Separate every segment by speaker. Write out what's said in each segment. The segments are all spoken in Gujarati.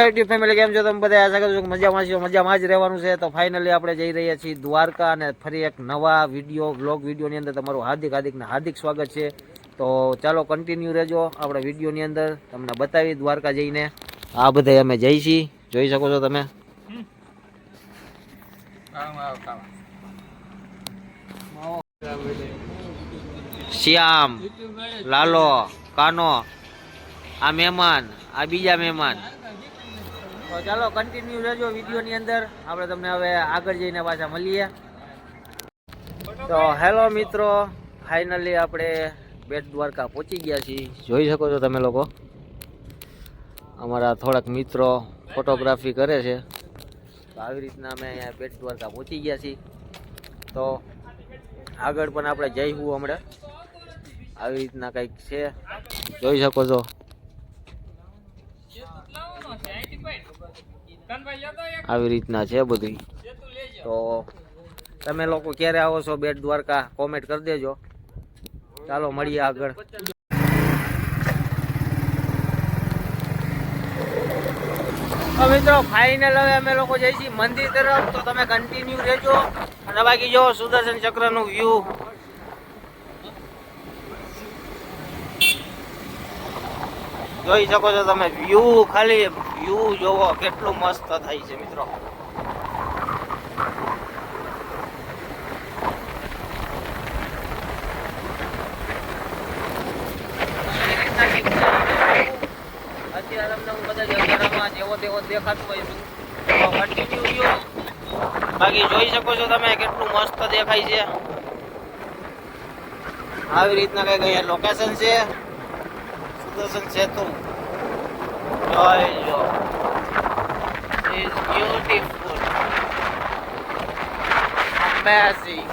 Speaker 1: યુટ્યુબ ફેમિલી કેમ છો તમે બધા? આશા કરું છું કે મજામાં છો, મજામાં જ રહેવાનું છે. તો ફાઇનલી આપણે જઈ રહ્યા છીએ દ્વારકા અને ફરી એક નવા વ્લોગ વિડીયોની અંદર તમારું હાર્દિક સ્વાગત છે. તો ચાલો કન્ટિન્યુ રહેજો આપણે વિડીયોની અંદર, તમને બતાવી દ્વારકા જઈને. આ બધા અમે જઈ છીએ, જોઈ શકો છો તમે. શ્યામ, લાલો, કાનો, આ મહેમાન, આ બીજા મહેમાન. તો ચાલો કન્ટિન્યુ રહેજો વિડીયોની અંદર, આપણે તમને હવે આગળ જઈને પાછા મળીએ. તો હેલો મિત્રો, ફાઇનલી આપણે બેટ દ્વારકા પહોંચી ગયા છીએ, જોઈ શકો છો તમે લોકો. અમારા થોડાક મિત્રો ફોટોગ્રાફી કરે છે. તો આવી રીતના અમે અહીંયા બેટ દ્વારકા પહોંચી ગયા છીએ. તો આગળ પણ આપણે જઈશું હમણાં. આવી રીતના કંઈક છે, જોઈ શકો છો. આવી રીતના છે બધું. તો તમે લોકો ક્યારે આવો છો બેટ દ્વારકા, કોમેન્ટ કરી દેજો. ચાલો મળીએ આગળ. મિત્રો ફાઇનલ હવે અમે લોકો જઈ છીએ મંદિર તરફ. તો તમે કન્ટિન્યુ રહેજો. અને બાકી જો સુદર્શન ચક્રનું વ્યૂ જોઈ શકો છો તમે. વ્યૂ ખાલી વ્યૂ જોવો કેટલું મસ્ત થાય છે મિત્રો. અત્યારે તમને હું કદાચ અંધારામાં જેવો તેવો દેખાતો હોય છું. કન્ટિન્યુ વ્યૂ બાકી જોઈ શકો છો તમે કેટલું મસ્ત દેખાય છે. આવી રીતના કઈક અહીંયા લોકેશન છે. સુદર્શન સેતુ જોઈ લો. It's beautiful, amazing.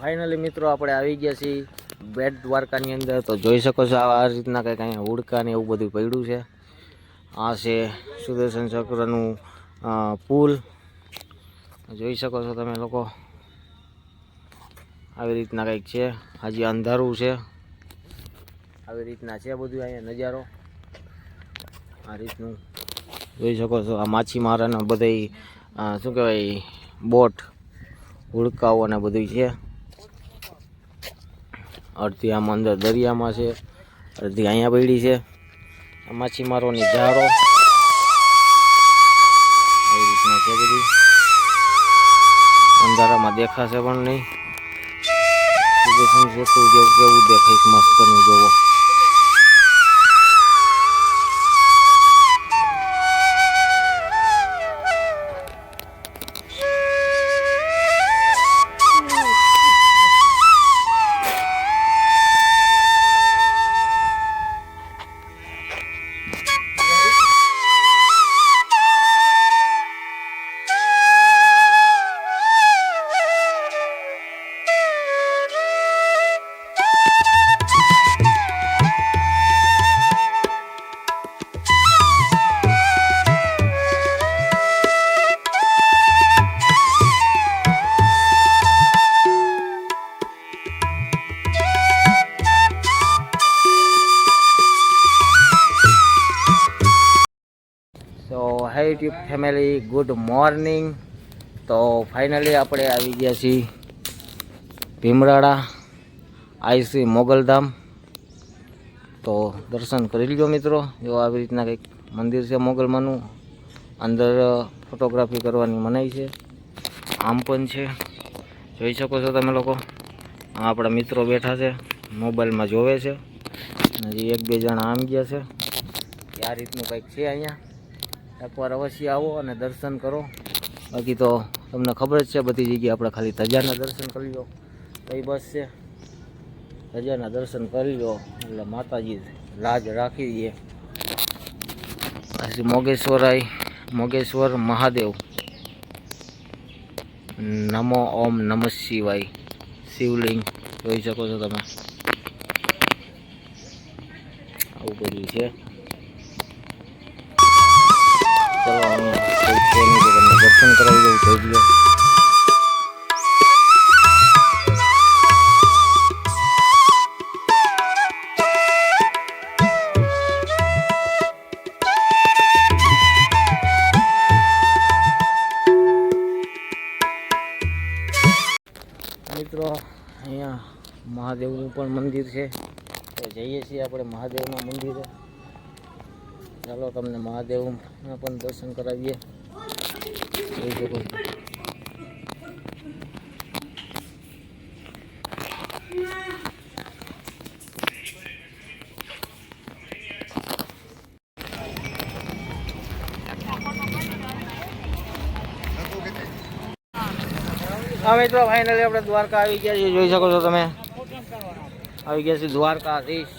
Speaker 1: ફાઇનલી મિત્રો આપણે આવી ગયા છીએ બેટ દ્વારકાની અંદર. તો જોઈ શકો છો આ રીતના કંઈક અહીંયા હુડકા ને એવું બધું પડ્યું છે. આ છે સુદર્શન ચક્રનું પુલ, જોઈ શકો છો તમે લોકો. આવી રીતના કંઈક છે, હજી અંધારું છે. આવી રીતના છે બધું અહીંયા નજારો. આ રીતનું જોઈ શકો છો. આ માછીમારાના બધા શું કહેવાય બોટ, હુડકાઓ ને બધું છે. અડધી આમ અંદર દરિયામાં છે, અડધી અહીંયા પડી છે. માછીમારોની જાળો આવી રીતના છે બધી. અંધારામાં દેખાશે પણ નહીં. સુદર્શન સેતુ જેવું કેવું દેખાઈશ મસ્તનું જોવો. હાય યુટ્યુબ ફેમિલી, ગુડ મોર્નિંગ. તો ફાઇનલી આપણે આવી ગયા છીએ ભીમરાળા આઈસી મોગલધામ. તો દર્શન કરી લીધો મિત્રો. જો આવી રીતના કંઈક મંદિર છે મોગલમાનું. અંદર ફોટોગ્રાફી કરવાની મનાઈ છે. આમ પણ છે, જોઈ શકો છો તમે લોકો. આપણા મિત્રો બેઠા છે, મોબાઈલમાં જોવે છે. હજી 1-2 જણા આમ ગયા છે. આ રીતનું કંઈક છે અહીંયા. એકવાર અવશ્ય આવો અને દર્શન કરો. બાકી તો તમને ખબર જ છે બધી જગ્યાએ આપણે ખાલી ધજાના દર્શન કરી લો તો એ બસ છે. ધજાના દર્શન કરી લો એટલે માતાજી લાજ રાખી દઈએ. પછી મોગેશ્વર મહાદેવ, નમો ઓમ નમઃ શિવાય શિવલિંગ જોઈ શકો છો તમે. આવું બધું છે. ચલો તમને દર્શન કરાવી દઉં, જોઈ લો. મિત્રો અહીંયા મહાદેવનું પણ મંદિર છે, તો જઈએ છીએ આપણે મહાદેવના મંદિરે. ચાલો તમને મહાદેવના પણ દર્શન કરાવીએ. જોઈ શકો છો. હા મિત્રો, ફાઇનલી આપણે દ્વારકા આવી ગયા છીએ. જોઈ શકો છો તમે, આવી ગયા છીએ દ્વારકાધીશ.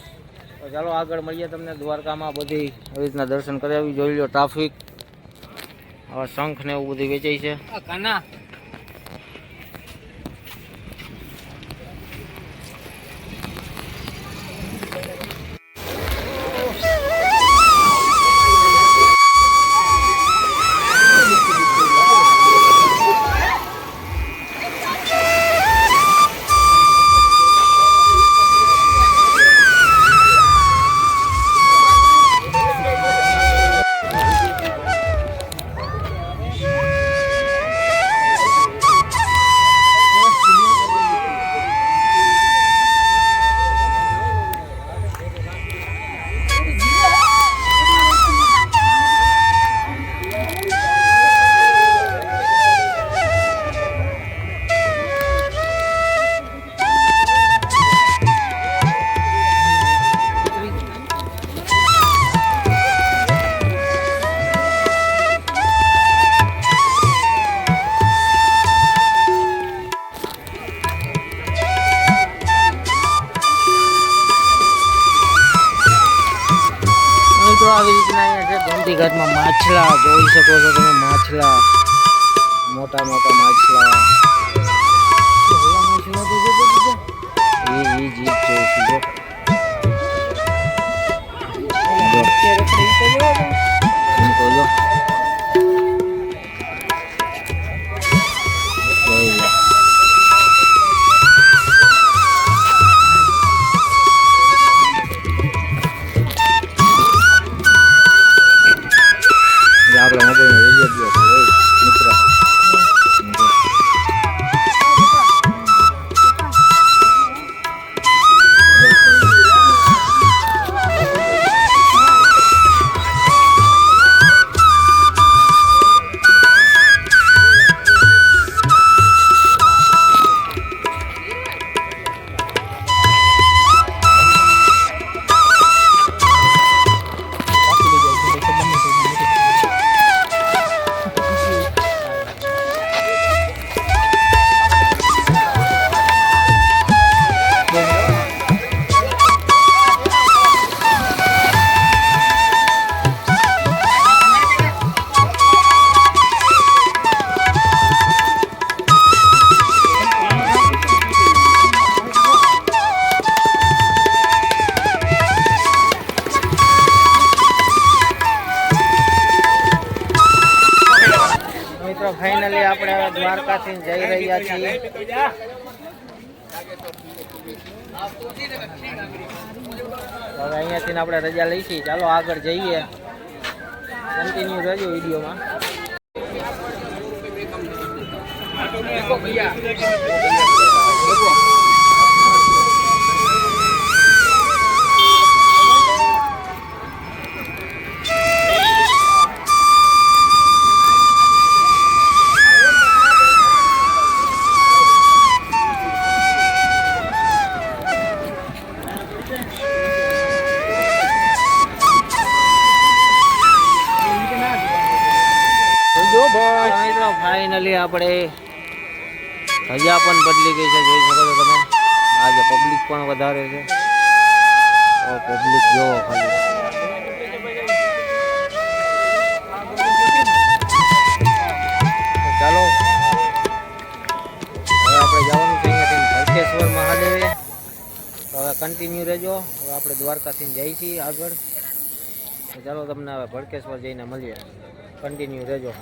Speaker 1: તો ચાલો આગળ મળીએ તમને દ્વારકામાં. બધી આવી રીતના દર્શન કરાવી. જોઈ લો ટ્રાફિક, હવે શંખ ને એવું બધું વેચાય છે. આવી રીતના અહીંયા છે ગોમતી ઘાટમાં માછલા જોઈ શકો છો તમે. માછલા, મોટા મોટા માછલા. ફાઇનલી આપણે હવે દ્વારકાથી જઈ રહ્યા છીએ. હવે અહીંયાથી આપણે રજા લઈશી. ચાલો આગળ જઈએ, કન્ટિન્યુ રહેજો વિડીયોમાં. ફાઇનલી આપણે ધજા પણ બદલી ગઈ છે, જોઈ શકો છો તમે. આજે પબ્લિક પણ વધારે છે. પબ્લિક જોવો ખાલી. ચાલો હવે આપણે જવાનું છે અહીંયાથી ભરતેશ્વર મહાદેવે. તો હવે કન્ટિન્યુ રહેજો. હવે આપણે દ્વારકાથી જઈએ છીએ આગળ. તો ચાલો તમને હવે ભડકેશ્વર જઈને મળીએ. કન્ટિન્યુ રહેજો.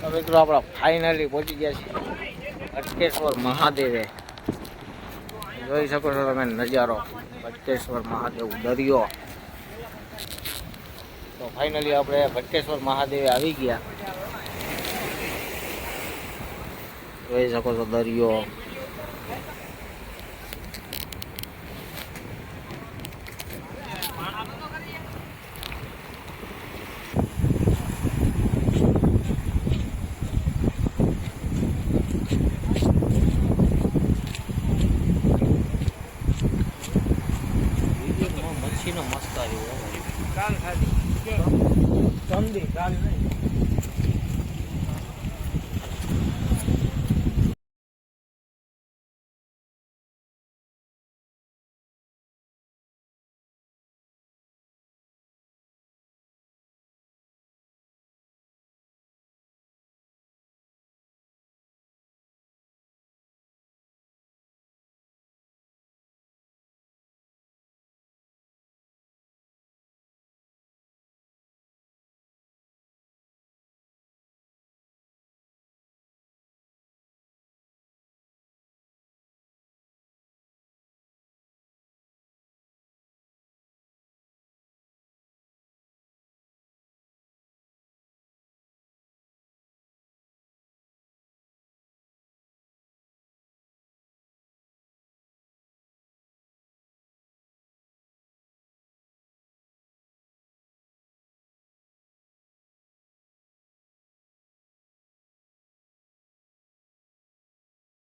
Speaker 1: તો મિત્રો આપણે ફાઇનલી પહોંચી ગયા છીએ ભડકેશ્વર મહાદેવે. જોઈ શકો છો તમે નજારો, ભડકેશ્વર મહાદેવ દરિયો. તો ફાઇનલી આપણે ભડકેશ્વર મહાદેવે આવી ગયા. જોઈ શકો છો દરિયો. મચ્છીનો મસ્ત આવ્યો કાલ ખાલી સમજી કાલ નહીં.